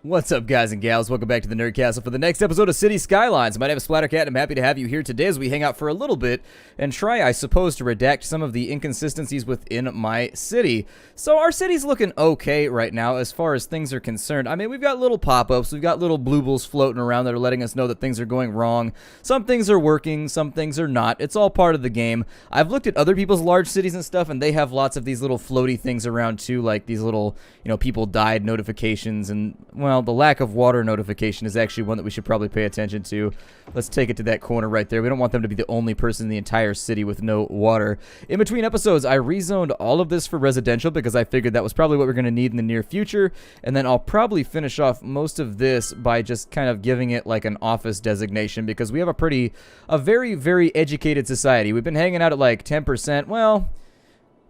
What's up, guys and gals? Welcome back to the Nerd Castle for the next episode of City Skylines. My name is Splattercat, and I'm happy to have you here today as we hang out for a little bit and try, I suppose, to redact some of the inconsistencies within my city. So our city's looking okay right now as far as things are concerned. I mean, we've got little pop-ups, we've got little bluebills floating around that are letting us know that things are going wrong. Some things are working, some things are not. It's all part of the game. I've looked at other people's large cities and stuff, and they have lots of these little floaty things around too, like these little, people died notifications, and, well, the lack of water notification is actually one that we should probably pay attention to. Let's take it to that corner right there. We don't want them to be the only person in the entire city with no water. In between episodes, I rezoned all of this for residential because I figured that was probably what we're going to need in the near future, and then I'll probably finish off most of this by just kind of giving it like an office designation because we have a very, very educated society. We've been hanging out at like 10%. Well,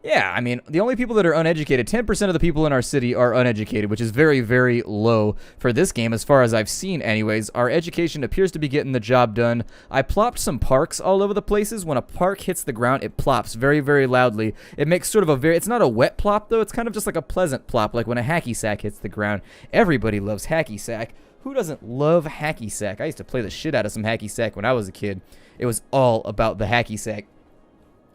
yeah, I mean, the only people that are uneducated, 10% of the people in our city are uneducated, which is very, very low for this game as far as I've seen anyways. Our education appears to be getting the job done. I plopped some parks all over the places. When a park hits the ground, it plops very, very loudly. It makes sort of a it's not a wet plop though, it's kind of just like a pleasant plop, like when a hacky sack hits the ground. Everybody loves hacky sack. Who doesn't love hacky sack? I used to play the shit out of some hacky sack when I was a kid. It was all about the hacky sack.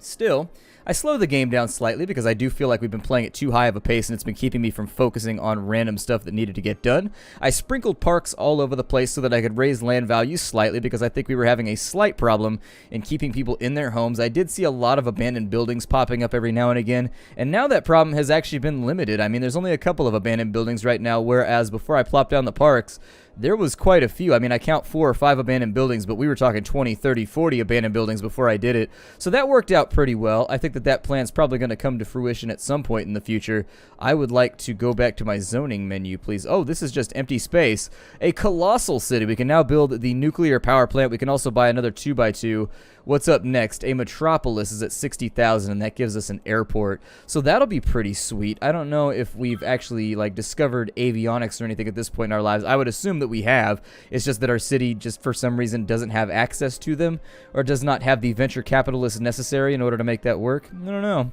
Still, I slowed the game down slightly because I do feel like we've been playing at too high of a pace and it's been keeping me from focusing on random stuff that needed to get done. I sprinkled parks all over the place so that I could raise land values slightly because I think we were having a slight problem in keeping people in their homes. I did see a lot of abandoned buildings popping up every now and again, and now that problem has actually been limited. I mean, there's only a couple of abandoned buildings right now, whereas before I plopped down the parks, there was quite a few. I mean, I count 4 or 5 abandoned buildings, but we were talking 20, 30, 40 abandoned buildings before I did it. So that worked out pretty well. I think that plan's probably going to come to fruition at some point in the future. I would like to go back to my zoning menu, please. Oh, this is just empty space. A colossal city. We can now build the nuclear power plant. We can also buy another 2x2. What's up next? A metropolis is at 60,000, and that gives us an airport. So that'll be pretty sweet. I don't know if we've actually discovered avionics or anything at this point in our lives. I would assume that we have. It's just that our city just for some reason doesn't have access to them or does not have the venture capitalists necessary in order to make that work. I don't know.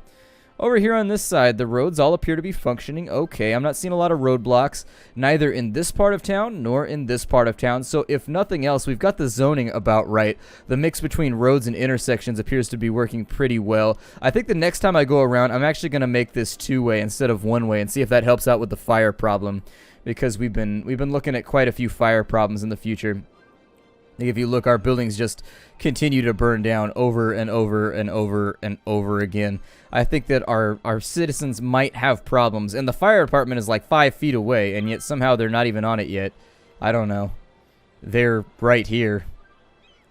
Over here on this side, the roads all appear to be functioning okay. I'm not seeing a lot of roadblocks, neither in this part of town nor in this part of town. So if nothing else, we've got the zoning about right. The mix between roads and intersections appears to be working pretty well. I think the next time I go around, I'm actually going to make this 2-way instead of 1-way and see if that helps out with the fire problem, because we've been looking at quite a few fire problems in the future. If you look, our buildings just continue to burn down over and over and over and over again. I think that our citizens might have problems, and the fire department is like 5 feet away, and yet somehow they're not even on it yet. I don't know. They're right here.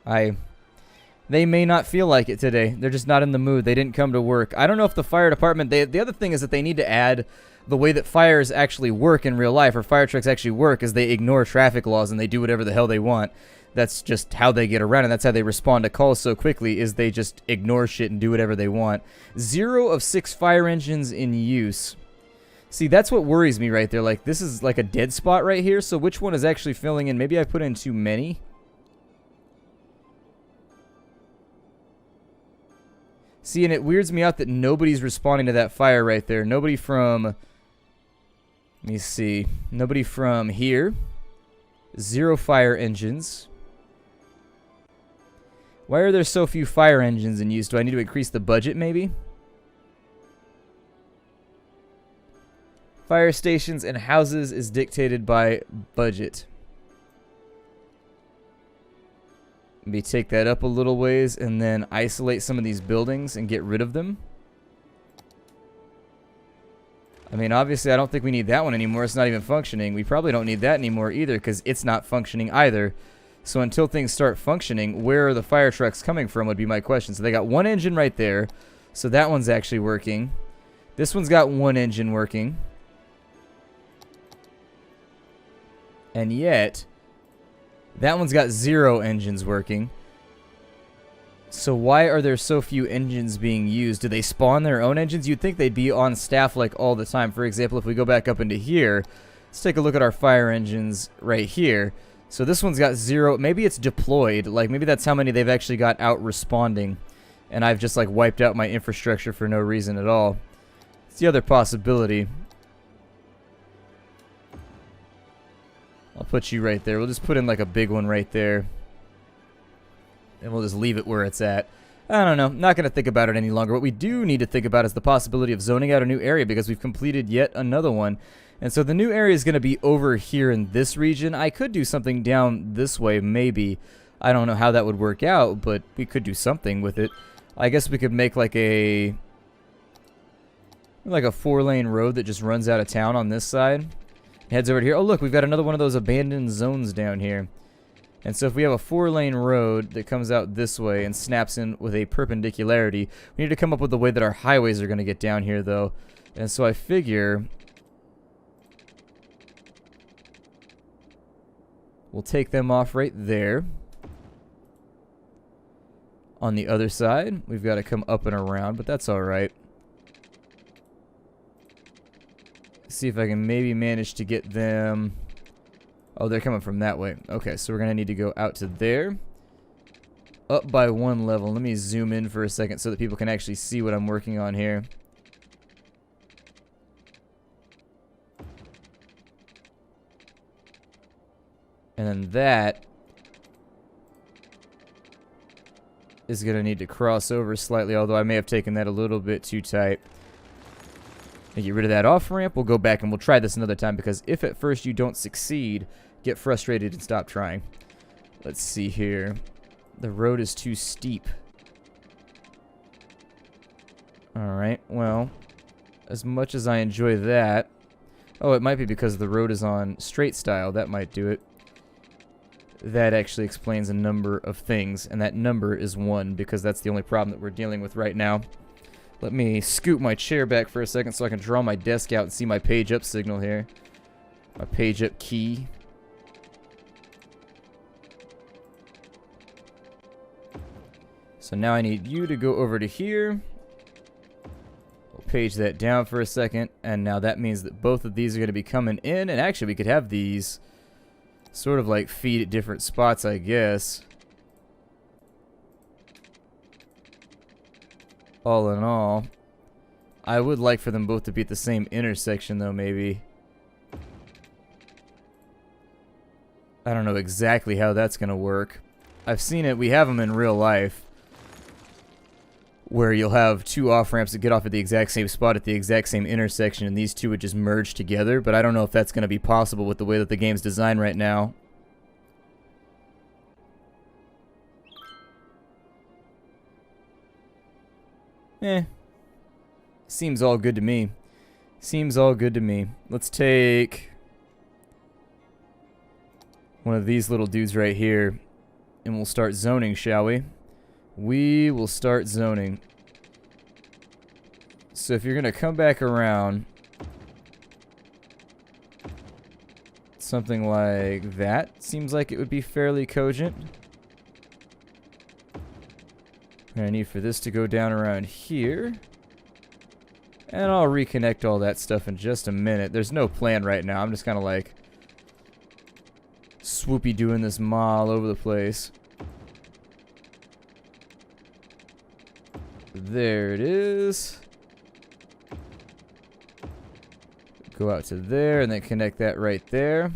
They may not feel like it today. They're just not in the mood. They didn't come to work. I don't know if the fire department... The other thing is that they need to add the way that fires actually work in real life, or fire trucks actually work, is they ignore traffic laws and they do whatever the hell they want. That's just how they get around, and that's how they respond to calls so quickly, is they just ignore shit and do whatever they want. 0 of 6 fire engines in use. See, that's what worries me right there. Like, this is like a dead spot right here, so which one is actually filling in? Maybe I put in too many? See, and it weirds me out that nobody's responding to that fire right there. Nobody from... Let me see. Nobody from here. 0 fire engines. Why are there so few fire engines in use? Do I need to increase the budget, maybe? Fire stations and houses is dictated by budget. Maybe take that up a little ways and then isolate some of these buildings and get rid of them. I mean, obviously, I don't think we need that one anymore. It's not even functioning. We probably don't need that anymore either because it's not functioning either. So until things start functioning, where are the fire trucks coming from would be my question. So they got 1 engine right there. So that one's actually working. This one's got 1 engine working. And yet, that one's got 0 engines working. So why are there so few engines being used? Do they spawn their own engines? You'd think they'd be on staff like all the time. For example, if we go back up into here, let's take a look at our fire engines right here. So this one's got 0. Maybe it's deployed. Like, maybe that's how many they've actually got out responding. And I've just, like, wiped out my infrastructure for no reason at all. It's the other possibility. I'll put you right there. We'll just put in like a big one right there. And we'll just leave it where it's at. I don't know. Not going to think about it any longer. What we do need to think about is the possibility of zoning out a new area because we've completed yet another one. And so the new area is going to be over here in this region. I could do something down this way, maybe. I don't know how that would work out, but we could do something with it. I guess we could make like a 4-lane road that just runs out of town on this side. Heads over here. Oh, look, we've got another one of those abandoned zones down here. And so if we have a 4-lane road that comes out this way and snaps in with a perpendicularity, we need to come up with the way that our highways are going to get down here, though. And so I figure we'll take them off right there. On the other side, we've got to come up and around, but that's all right. See if I can maybe manage to get them... Oh, they're coming from that way. Okay, so we're going to need to go out to there. Up by 1 level. Let me zoom in for a second so that people can actually see what I'm working on here. And then that is going to need to cross over slightly, although I may have taken that a little bit too tight. Get rid of that off-ramp. We'll go back and we'll try this another time because if at first you don't succeed, get frustrated and stop trying. Let's see here. The road is too steep. Alright, well, as much as I enjoy that... Oh, it might be because the road is on straight style. That might do it. That actually explains a number of things, and that number is 1 because that's the only problem that we're dealing with right now. Let me scoot my chair back for a second so I can draw my desk out and see my page up signal here. My page up key. So now I need you to go over to here. We'll page that down for a second. And now that means that both of these are going to be coming in. And actually we could have these sort of like feed at different spots, I guess. All in all, I would like for them both to be at the same intersection, though, maybe. I don't know exactly how that's going to work. I've seen it. We have them in real life where you'll have 2 off-ramps that get off at the exact same spot at the exact same intersection, and these 2 would just merge together, but I don't know if that's going to be possible with the way that the game's designed right now. Seems all good to me. Seems all good to me. Let's take one of these little dudes right here, and we'll start zoning, shall we? We will start zoning. So if you're going to come back around, something like that seems like it would be fairly cogent. I need for this to go down around here. And I'll reconnect all that stuff in just a minute. There's no plan right now. I'm just kind of like swoopy doing this all over the place. There it is. Go out to there and then connect that right there.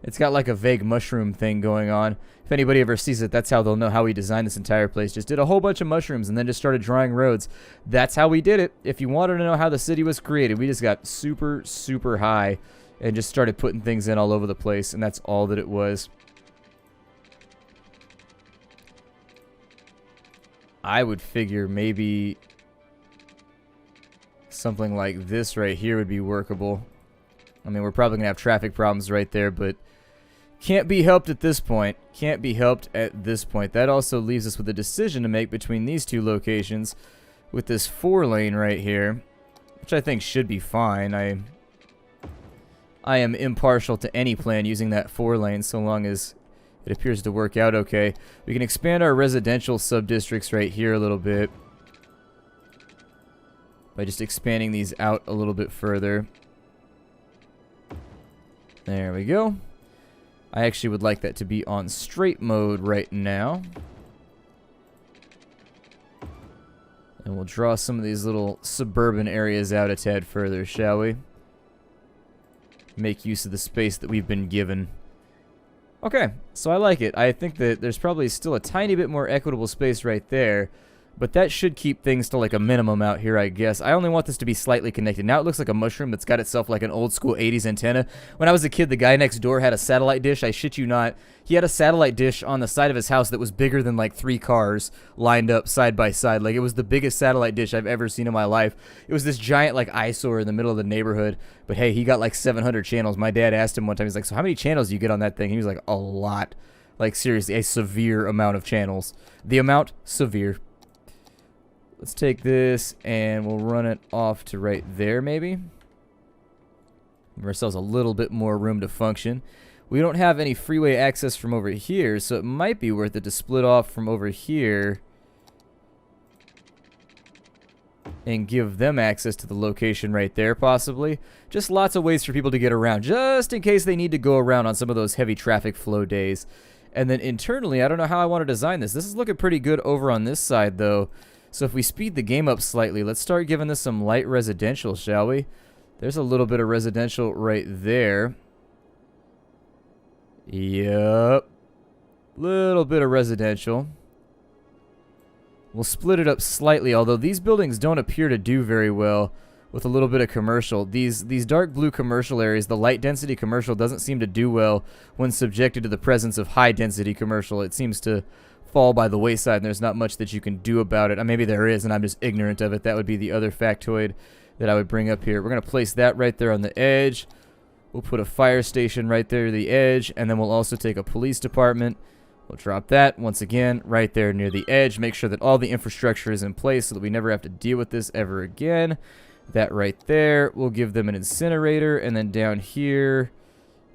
It's got like a vague mushroom thing going on. If anybody ever sees it, that's how they'll know how we designed this entire place. Just did a whole bunch of mushrooms and then just started drawing roads. That's how we did it. If you wanted to know how the city was created, we just got super, super high and just started putting things in all over the place, and that's all that it was. I would figure maybe something like this right here would be workable. I mean, we're probably going to have traffic problems right there, but can't be helped at this point. Can't be helped at this point. That also leaves us with a decision to make between these 2 locations with this 4-lane right here, which I think should be fine. I am impartial to any plan using that 4-lane so long as it appears to work out okay. We can expand our residential sub-districts right here a little bit by just expanding these out a little bit further. There we go. I actually would like that to be on straight mode right now. And we'll draw some of these little suburban areas out a tad further, shall we? make use of the space that we've been given. Okay, so I like it. I think that there's probably still a tiny bit more equitable space right there, but that should keep things to like a minimum out here, I guess. I only want this to be slightly connected. Now it looks like a mushroom that's got itself like an old school 80s antenna. When I was a kid, the guy next door had a satellite dish. I shit you not. He had a satellite dish on the side of his house that was bigger than like 3 cars lined up side by side. Like, it was the biggest satellite dish I've ever seen in my life. It was this giant like eyesore in the middle of the neighborhood. But hey, he got like 700 channels. My dad asked him one time, he's like, so how many channels do you get on that thing? He was like, a lot. Like, seriously, a severe amount of channels. The amount, severe. Let's take this and we'll run it off to right there, maybe. Give ourselves a little bit more room to function. We don't have any freeway access from over here, so it might be worth it to split off from over here and give them access to the location right there, possibly. Just lots of ways for people to get around, just in case they need to go around on some of those heavy traffic flow days. And then internally, I don't know how I want to design this. This is looking pretty good over on this side, though. So if we speed the game up slightly, let's start giving this some light residential, shall we? There's a little bit of residential right there. Yep. Little bit of residential. We'll split it up slightly, although these buildings don't appear to do very well with a little bit of commercial. These dark blue commercial areas, the light density commercial doesn't seem to do well when subjected to the presence of high density commercial. It seems to fall by the wayside, and there's not much that you can do about it. Maybe there is, and I'm just ignorant of it. That would be the other factoid that I would bring up here. We're going to place that right there on the edge. We'll put a fire station right there to the edge, and then we'll also take a police department. We'll drop that, once again, right there near the edge. Make sure that all the infrastructure is in place so that we never have to deal with this ever again. That right there. We'll give them an incinerator, and then down here,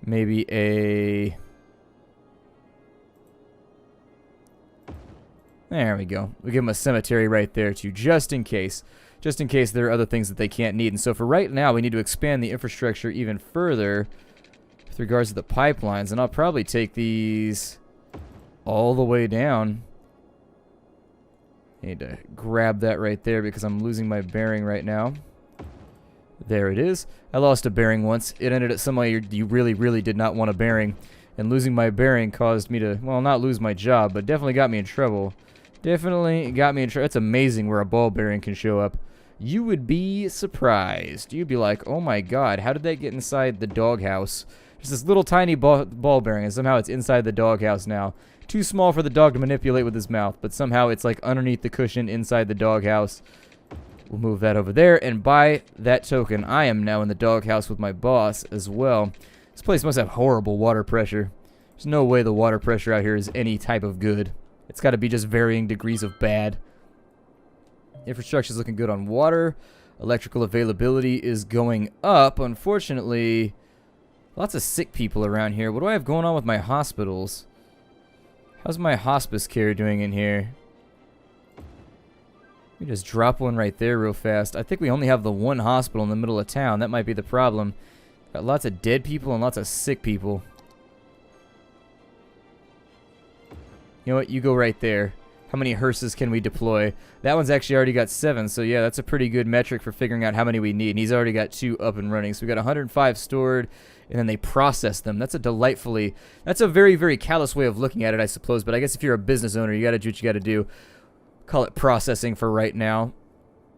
maybe a... There we go. We'll give them a cemetery right there too, just in case. Just in case there are other things that they can't need. And so for right now, we need to expand the infrastructure even further with regards to the pipelines. And I'll probably take these all the way down. I need to grab that right there because I'm losing my bearing right now. There it is. I lost a bearing once. It ended up somehow you really, really did not want a bearing. And losing my bearing caused me to, well, not lose my job, but definitely got me in trouble. Definitely got me in trouble. It's amazing where a ball bearing can show up. You would be surprised. You'd be like, oh my god, how did that get inside the doghouse? Just this little tiny ball bearing, and somehow it's inside the doghouse now. Too small for the dog to manipulate with his mouth, but somehow it's like underneath the cushion inside the doghouse. We'll move that over there, and by that token, I am now in the doghouse with my boss as well. This place must have horrible water pressure. There's no way the water pressure out here is any type of good. It's got to be just varying degrees of bad. Infrastructure is looking good on water. Electrical availability is going up. Unfortunately, lots of sick people around here. What do I have going on with my hospitals? How's my hospice care doing in here? Let me just drop one right there real fast. I think we only have the one hospital in the middle of town. That might be the problem. Got lots of dead people and lots of sick people. You know what? You go right there. How many hearses can we deploy? That one's actually already got 7, so yeah, that's a pretty good metric for figuring out how many we need. And he's already got 2 up and running. So we got 105 stored, and then they process them. That's a very, very callous way of looking at it, I suppose. But I guess if you're a business owner, you got to do what you got to do. Call it processing for right now.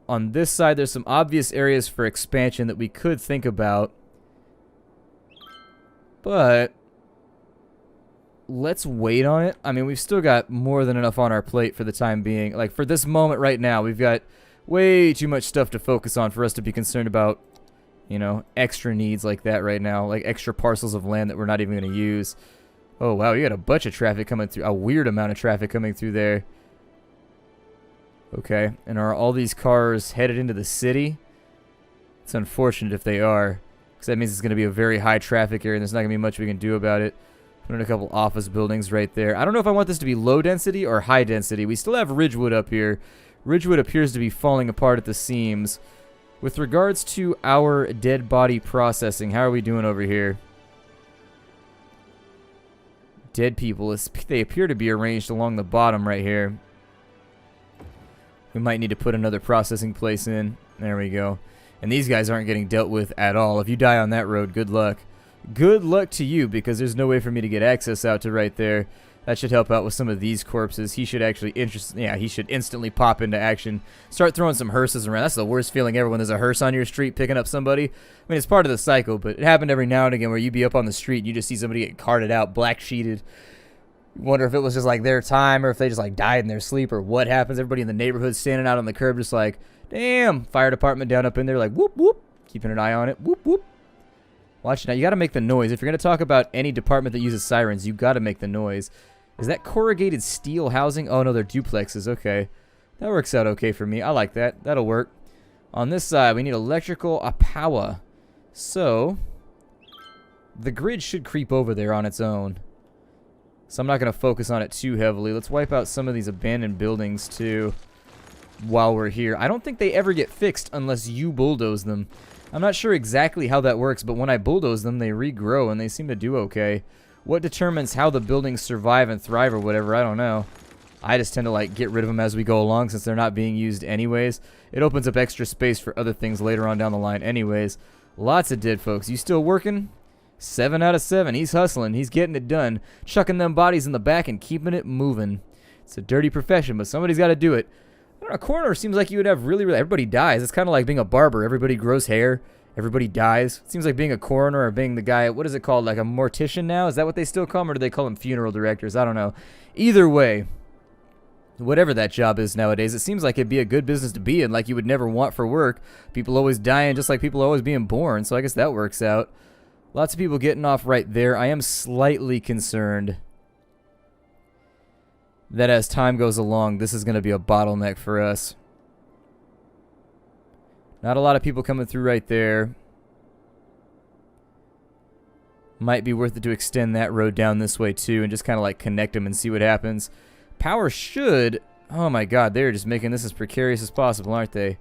On this side, there's some obvious areas for expansion that we could think about. But let's wait on it. I mean, we've still got more than enough on our plate for the time being. Like, for this moment right now, we've got way too much stuff to focus on for us to be concerned about, you know, extra needs like that right now. Like extra parcels of land that we're not even going to use. Oh, wow, you got a bunch of traffic coming through. A weird amount of traffic coming through there. Okay, and are all these cars headed into the city? It's unfortunate if they are, because that means it's going to be a very high traffic area and there's not going to be much we can do about it. Put in a couple office buildings right there. I don't know if I want this to be low density or high density. We still have Ridgewood up here. Ridgewood appears to be falling apart at the seams. With regards to our dead body processing, how are we doing over here? Dead people, they appear to be arranged along the bottom right here. We might need to put another processing place in. There we go. And these guys aren't getting dealt with at all. If you die on that road, good luck. Good luck to you, because there's no way for me to get access out to right there. That should help out with some of these corpses. He should actually he should instantly pop into action. Start throwing some hearses around. That's the worst feeling ever when there's a hearse on your street picking up somebody. I mean, it's part of the cycle, but it happened every now and again where you'd be up on the street and you just see somebody get carted out, black sheeted. You wonder if it was just like their time or if they just like died in their sleep or what happens. Everybody in the neighborhood standing out on the curb just like, damn, fire department down up in there like whoop whoop, keeping an eye on it, whoop whoop. Watch now, you got to make the noise. If you're going to talk about any department that uses sirens, you got to make the noise. Is that corrugated steel housing? Oh, no, they're duplexes. Okay. That works out okay for me. I like that. That'll work. On this side, we need electrical power. So, the grid should creep over there on its own. So I'm not going to focus on it too heavily. Let's wipe out some of these abandoned buildings, too, while we're here. I don't think they ever get fixed unless you bulldoze them. I'm not sure exactly how that works, but when I bulldoze them, they regrow, and they seem to do okay. What determines how the buildings survive and thrive or whatever, I don't know. I just tend to like get rid of them as we go along since they're not being used anyways. It opens up extra space for other things later on down the line anyways. Lots of dead folks. You still working? 7 out of 7. He's hustling. He's getting it done. Chucking them bodies in the back and keeping it moving. It's a dirty profession, but somebody's got to do it. I don't know, a coroner seems like you would have really... Everybody dies. It's kind of like being a barber. Everybody grows hair. Everybody dies. It seems like being a coroner or being the guy, what is it called, like a mortician now? Is that what they still call them, or do they call them funeral directors? I don't know. Either way, whatever that job is nowadays, it seems like it'd be a good business to be in, like you would never want for work. People always dying just like people always being born, so I guess that works out. Lots of people getting off right there. I am slightly concerned that as time goes along, this is going to be a bottleneck for us. Not a lot of people coming through right there. Might be worth it to extend that road down this way too and just kind of like connect them and see what happens. Power should... Oh my god, they're just making this as precarious as possible, aren't they?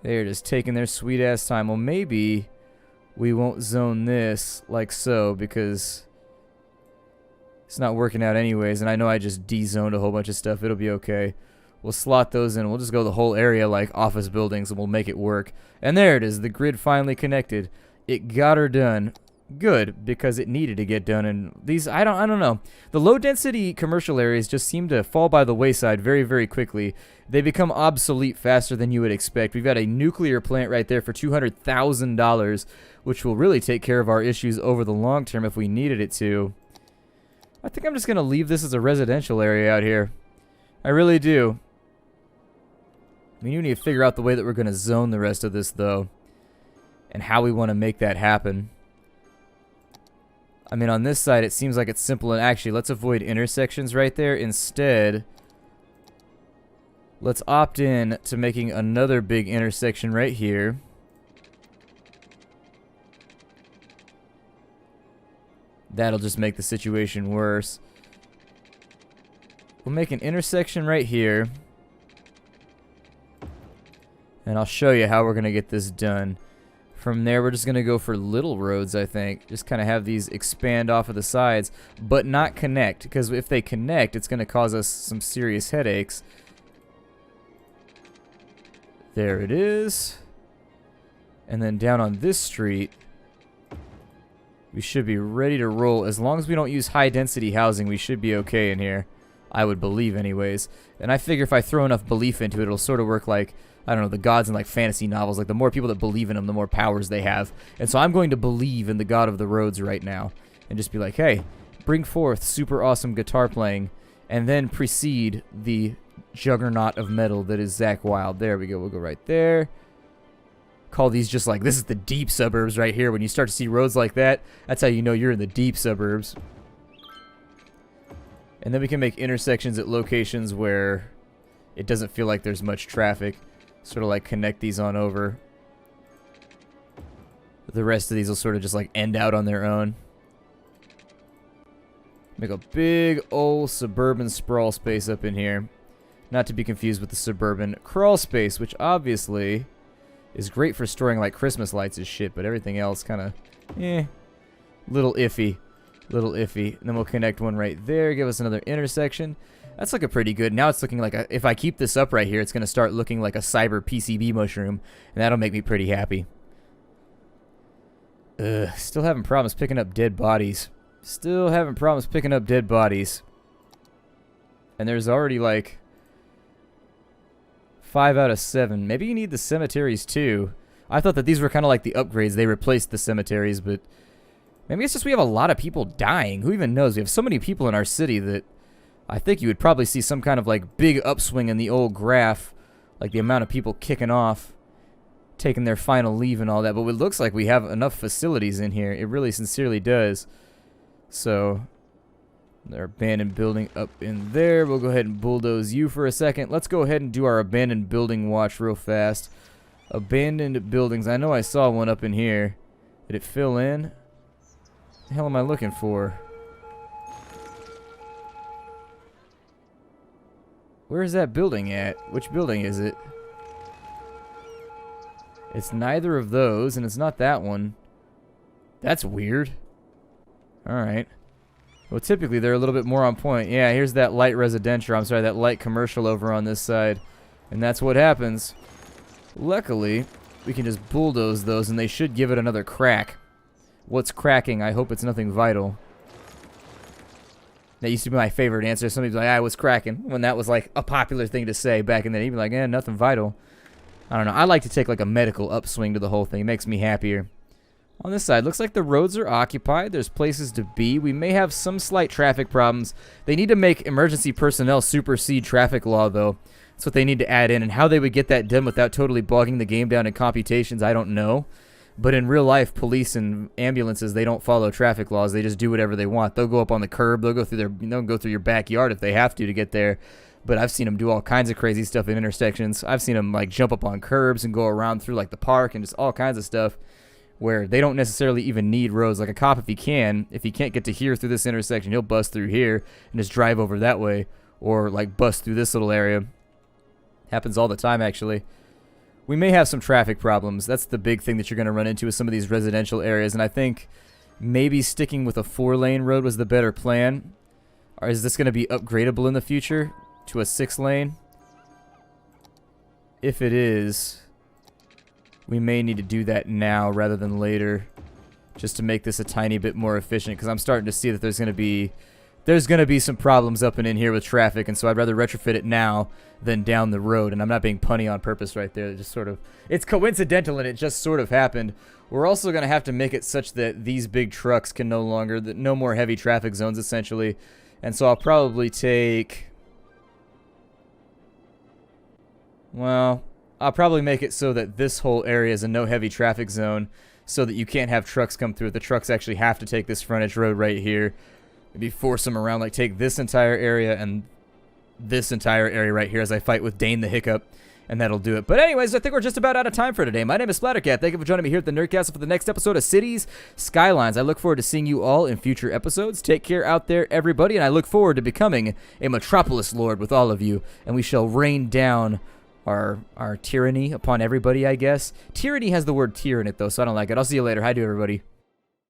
They're just taking their sweet ass time. Well, maybe we won't zone this like so because it's not working out anyways. And I know I just de-zoned a whole bunch of stuff. It'll be okay. We'll slot those in. We'll just go the whole area like office buildings and we'll make it work. And there it is. The grid finally connected. It got her done. Good, because it needed to get done. And these, I don't know. The low density commercial areas just seem to fall by the wayside very, very quickly. They become obsolete faster than you would expect. We've got a nuclear plant right there for $200,000, which will really take care of our issues over the long term if we needed it to. I think I'm just going to leave this as a residential area out here. I really do. We need to figure out the way that we're going to zone the rest of this, though, and how we want to make that happen. I mean, on this side, it seems like it's simple, and actually, let's avoid intersections right there. Instead, let's opt in to making another big intersection right here. That'll just make the situation worse. We'll make an intersection right here. And I'll show you how we're going to get this done. From there, we're just going to go for little roads, I think. Just kind of have these expand off of the sides, but not connect. Because if they connect, it's going to cause us some serious headaches. There it is. And then down on this street, we should be ready to roll. As long as we don't use high-density housing, we should be okay in here. I would believe anyways. And I figure if I throw enough belief into it, it'll sort of work like, I don't know, the gods in like fantasy novels. Like the more people that believe in them, the more powers they have. And so I'm going to believe in the god of the roads right now. And just be like, hey, bring forth super awesome guitar playing. And then precede the juggernaut of metal that is Zakk Wylde. There we go. We'll go right there. Call these just like, this is the deep suburbs right here. When you start to see roads like that, that's how you know you're in the deep suburbs. And then we can make intersections at locations where it doesn't feel like there's much traffic. Sort of like connect these on over. The rest of these will sort of just like end out on their own. Make a big old suburban sprawl space up in here. Not to be confused with the suburban crawl space, which obviously is great for storing like Christmas lights and shit, but everything else kind of, little iffy. Little iffy. And then we'll connect one right there, give us another intersection. That's looking pretty good. Now it's looking like, if I keep this up right here, it's going to start looking like a cyber PCB mushroom, and that'll make me pretty happy. Still having problems picking up dead bodies. Still having problems picking up dead bodies. And there's already like 5 out of 7. Maybe you need the cemeteries too. I thought that these were kind of like the upgrades. They replaced the cemeteries, but maybe it's just we have a lot of people dying. Who even knows? We have so many people in our city that I think you would probably see some kind of like big upswing in the old graph, like the amount of people kicking off, taking their final leave and all that. But it looks like we have enough facilities in here. It really sincerely does. So their abandoned building up in there. We'll go ahead and bulldoze you for a second. Let's go ahead and do our abandoned building watch real fast. Abandoned buildings. I know I saw one up in here. Did it fill in? What the hell am I looking for? Where is that building at? Which building is it? It's neither of those, and it's not that one. That's weird. Alright. Well, typically they're a little bit more on point. Yeah, here's that light residential. I'm sorry, that light commercial over on this side. And that's what happens. Luckily, we can just bulldoze those, and they should give it another crack. What's cracking? I hope it's nothing vital. That used to be my favorite answer. Somebody's like, what's cracking? When that was like a popular thing to say back in the day. You'd be like, nothing vital. I don't know. I like to take like a medical upswing to the whole thing. It makes me happier. On this side, looks like the roads are occupied. There's places to be. We may have some slight traffic problems. They need to make emergency personnel supersede traffic law, though. That's what they need to add in. And how they would get that done without totally bogging the game down in computations, I don't know. But in real life, police and ambulances, they don't follow traffic laws. They just do whatever they want. They'll go up on the curb. They'll go through your backyard if they have to get there. But I've seen them do all kinds of crazy stuff in intersections. I've seen them like jump up on curbs and go around through like the park and just all kinds of stuff where they don't necessarily even need roads. Like a cop, if he can't get to here through this intersection, he'll bust through here and just drive over that way, or like bust through this little area. Happens all the time, actually. We may have some traffic problems. That's the big thing that you're going to run into with some of these residential areas, and I think maybe sticking with a 4-lane road was the better plan. Or is this going to be upgradable in the future to a 6-lane? If it is, we may need to do that now rather than later, just to make this a tiny bit more efficient, because I'm starting to see that there's going to be some problems up and in here with traffic, and so I'd rather retrofit it now than down the road. And I'm not being punny on purpose right there. It just sort of, it's coincidental and it just sort of happened. We're also going to have to make it such that these big trucks can no more heavy traffic zones, essentially. And so I'll probably I'll probably make it so that this whole area is a no heavy traffic zone, so that you can't have trucks come through it. The trucks actually have to take this frontage road right here. Maybe force them around, like take this entire area and this entire area right here as I fight with Dane the Hiccup, and that'll do it. But anyways, I think we're just about out of time for today. My name is Splattercat. Thank you for joining me here at the Nerdcastle for the next episode of Cities Skylines. I look forward to seeing you all in future episodes. Take care out there, everybody, and I look forward to becoming a Metropolis Lord with all of you, and we shall rain down our tyranny upon everybody, I guess. Tyranny has the word tier in it, though, so I don't like it. I'll see you later. Hi to everybody.